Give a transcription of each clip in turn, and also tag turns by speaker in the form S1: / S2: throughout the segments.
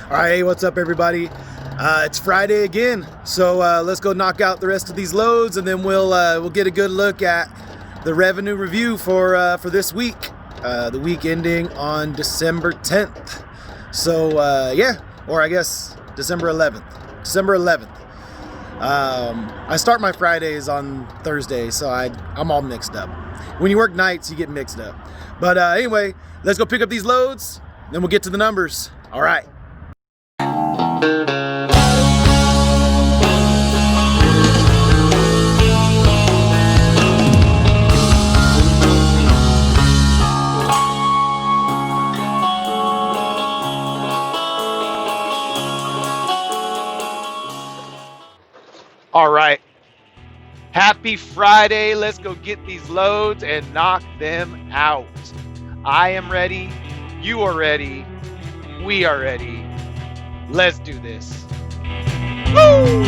S1: All right, what's up, everybody? It's Friday again, so let's go knock out the rest of these loads, and then we'll get a good look at the revenue review for this week, the week ending on December 10th. So yeah, or I guess December 11th. December 11th. I start my Fridays on Thursday, so I'm all mixed up. When you work nights, you get mixed up. But anyway, let's go pick up these loads, then we'll get to the numbers. All right.
S2: All right. Happy Friday. Let's go get these loads and knock them out. I am ready. You are ready. We are ready. Let's do this. Woo!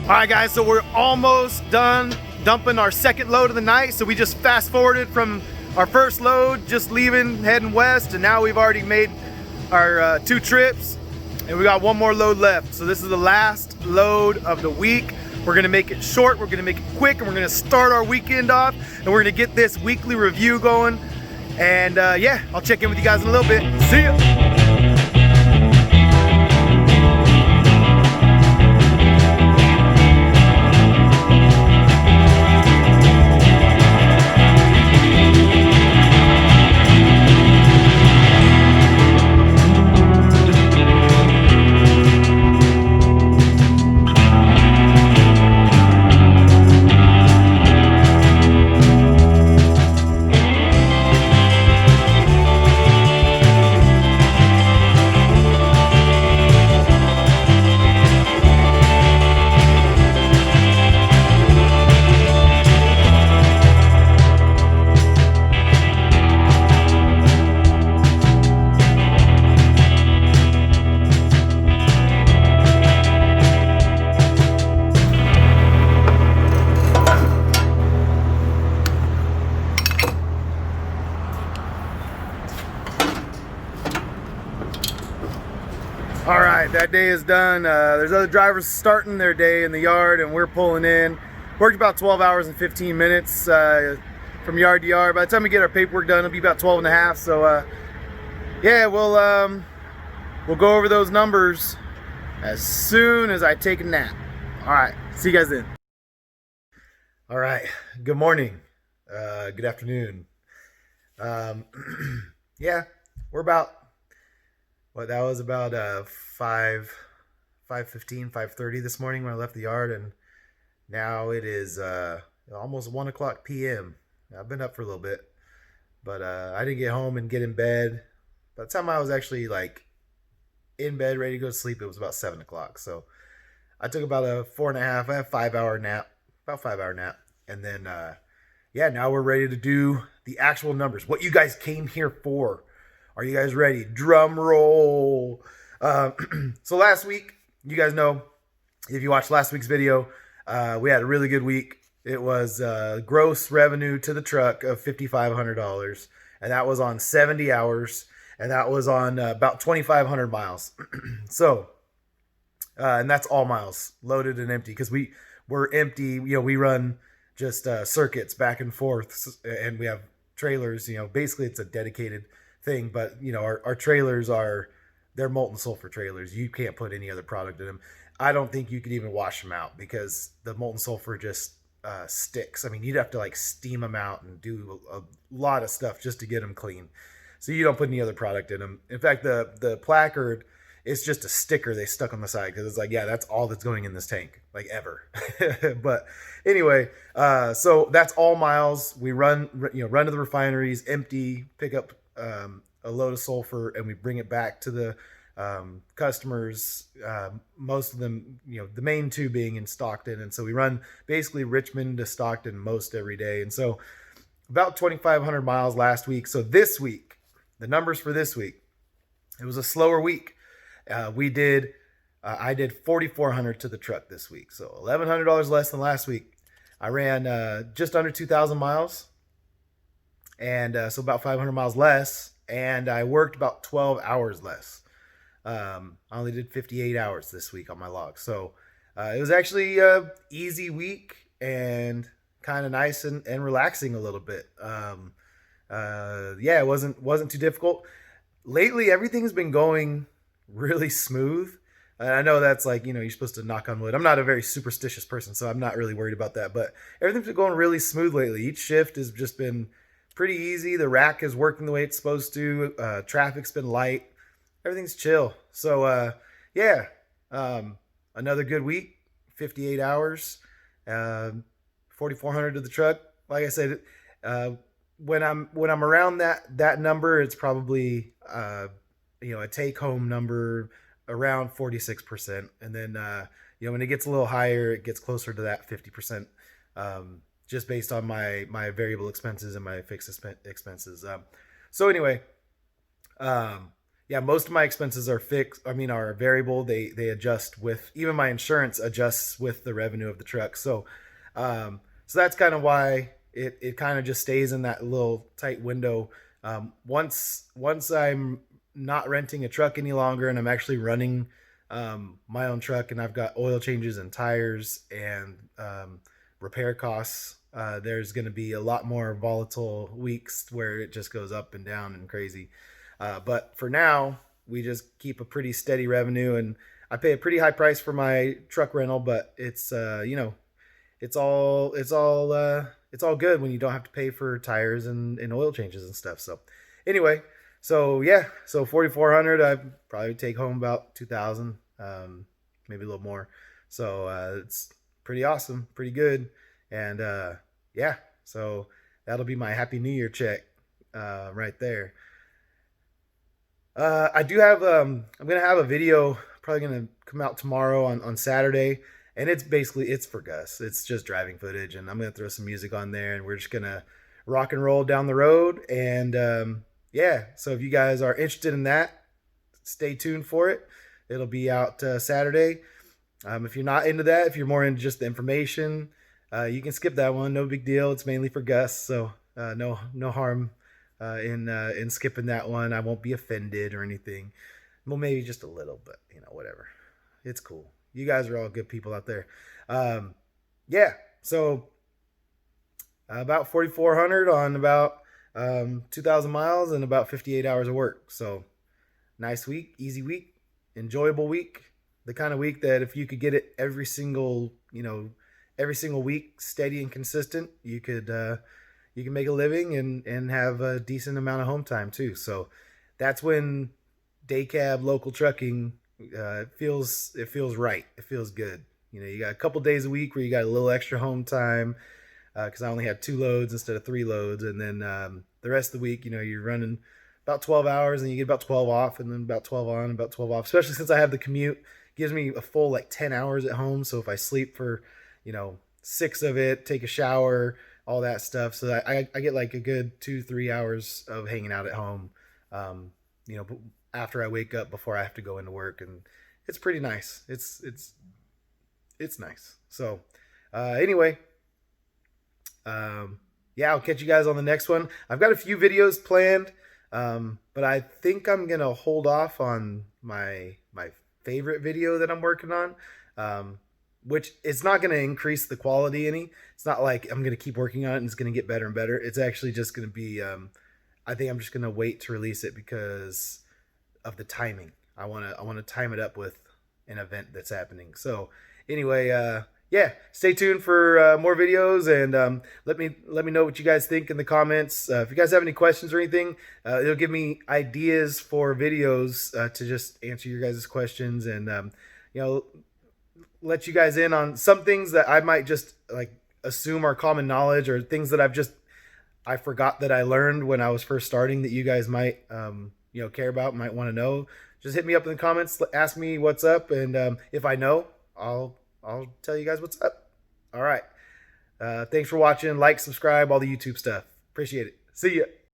S1: All right, guys, so we're almost done dumping our second load of the night. So we just fast forwarded from our first load, just leaving, heading west, and now we've already made our 2 trips, and we got 1 more load left. So this is the last load of the week. We're gonna make it short, we're gonna make it quick, and we're gonna start our weekend off, and we're gonna get this weekly review going. And yeah, I'll check in with you guys in a little bit. See ya. All right, that day is done. There's other drivers starting their day in the yard, and we're pulling in. Worked about 12 hours and 15 minutes from yard to yard. By the time we get our paperwork done, it'll be about 12 and a half. So yeah, we'll go over those numbers as soon as I take a nap. All right, see you guys then. All right, good morning, good afternoon. Yeah, we're about, that was about 5:15, 5:30 this morning when I left the yard, and now it is almost 1 o'clock p.m. I've been up for a little bit, but I didn't get home and get in bed. By the time I was actually like in bed ready to go to sleep, it was about 7 o'clock. So I took about a 5-hour nap, and then yeah, now we're ready to do the actual numbers, what you guys came here for. Are you guys ready? Drum roll. So last week, you guys know, if you watched last week's video, we had a really good week. It was gross revenue to the truck of $5,500, and that was on 70 hours, and that was on about 2,500 miles. So, and that's all miles, loaded and empty, because we're empty. You know, we run just circuits back and forth, and we have trailers. You know, basically it's a dedicated thing, but you know, our trailers they're molten sulfur trailers. You can't put any other product in them. I don't think you could even wash them out, because the molten sulfur just sticks. I mean, you'd have to like steam them out and do a lot of stuff just to get them clean. So you don't put any other product in them. In fact, the placard is just a sticker they stuck on the side, because it's like, yeah, that's all that's going in this tank, like, ever. But anyway, so that's all miles. We run to the refineries, empty, pick up a load of sulfur and we bring it back to the customers. Most of them, the main two being in Stockton, and so we run basically Richmond to Stockton most every day. And so about 2,500 miles last week. So this week, the numbers for this week, it was a slower week. I did 4,400 to the truck this week, so $1,100 less than last week. I ran just under 2,000 miles, and so about 500 miles less, and I worked about 12 hours less. I only did 58 hours this week on my log, so it was actually a easy week and kind of nice and relaxing a little bit. Yeah, it wasn't too difficult. Lately, everything's been going really smooth. And I know that's like, you're supposed to knock on wood. I'm not a very superstitious person, so I'm not really worried about that. But everything's been going really smooth lately. Each shift has just been pretty easy. The rack is working the way it's supposed to. Traffic's been light. Everything's chill. So, yeah, another good week, 58 hours, 4,400 to the truck. Like I said, when I'm around that number, it's probably a take home number around 46%, and then when it gets a little higher, it gets closer to that 50%, just based on my variable expenses and my fixed expenses. So anyway, yeah, most of my expenses are fixed. Are variable. They adjust with, even my insurance adjusts with the revenue of the truck. So that's kind of why it kind of just stays in that little tight window. Once I'm not renting a truck any longer and I'm actually running my own truck, and I've got oil changes and tires and repair costs, there's going to be a lot more volatile weeks where it just goes up and down and crazy. But for now, we just keep a pretty steady revenue, and I pay a pretty high price for my truck rental, but it's it's all good when you don't have to pay for tires and oil changes and stuff. So anyway, so yeah, so 4,400, I probably take home about 2,000, maybe a little more. So it's pretty awesome, pretty good. And yeah, so that'll be my Happy New Year check right there. I do have I'm gonna have a video probably gonna come out tomorrow on Saturday, and it's for Gus. It's just driving footage, and I'm gonna throw some music on there, and we're just gonna rock and roll down the road. And yeah, so if you guys are interested in that, stay tuned for it. It'll be out Saturday. If you're not into that, if you're more into just the information, you can skip that one. No big deal. It's mainly for Gus, so no harm in skipping that one. I won't be offended or anything. Well, maybe just a little, but whatever. It's cool. You guys are all good people out there. Yeah, so about 4,400 on about 2,000 miles and about 58 hours of work. So nice week, easy week, enjoyable week. The kind of week that if you could get it every single week, steady and consistent, you can make a living and have a decent amount of home time too. So that's when day cab local trucking, it feels right. It feels good. You got a couple days a week where you got a little extra home time, because I only had 2 loads instead of 3 loads. And then the rest of the week, you're running about 12 hours and you get about 12 off, and then about 12 on, about 12 off, especially since I have the commute. It gives me a full like 10 hours at home. So if I sleep for, 6 of it, take a shower, all that stuff. So I get like a good 2-3 hours of hanging out at home, after I wake up before I have to go into work. And it's pretty nice. It's nice. So anyway, yeah, I'll catch you guys on the next one. I've got a few videos planned, but I think I'm gonna hold off on my favorite video that I'm working on, which it's not gonna increase the quality any. It's not like I'm gonna keep working on it and it's gonna get better and better. It's actually just gonna be, I think I'm just gonna wait to release it because of the timing. I wanna time it up with an event that's happening. So anyway, yeah, stay tuned for more videos, and let me know what you guys think in the comments. If you guys have any questions or anything, it'll give me ideas for videos to just answer your guys' questions, and let you guys in on some things that I might just like assume are common knowledge, or things that I've just I forgot that I learned when I was first starting that you guys might care about, might want to know. Just hit me up in the comments, ask me what's up, and if I know, I'll tell you guys what's up. All right. Thanks for watching. Like, subscribe, all the YouTube stuff. Appreciate it. See ya.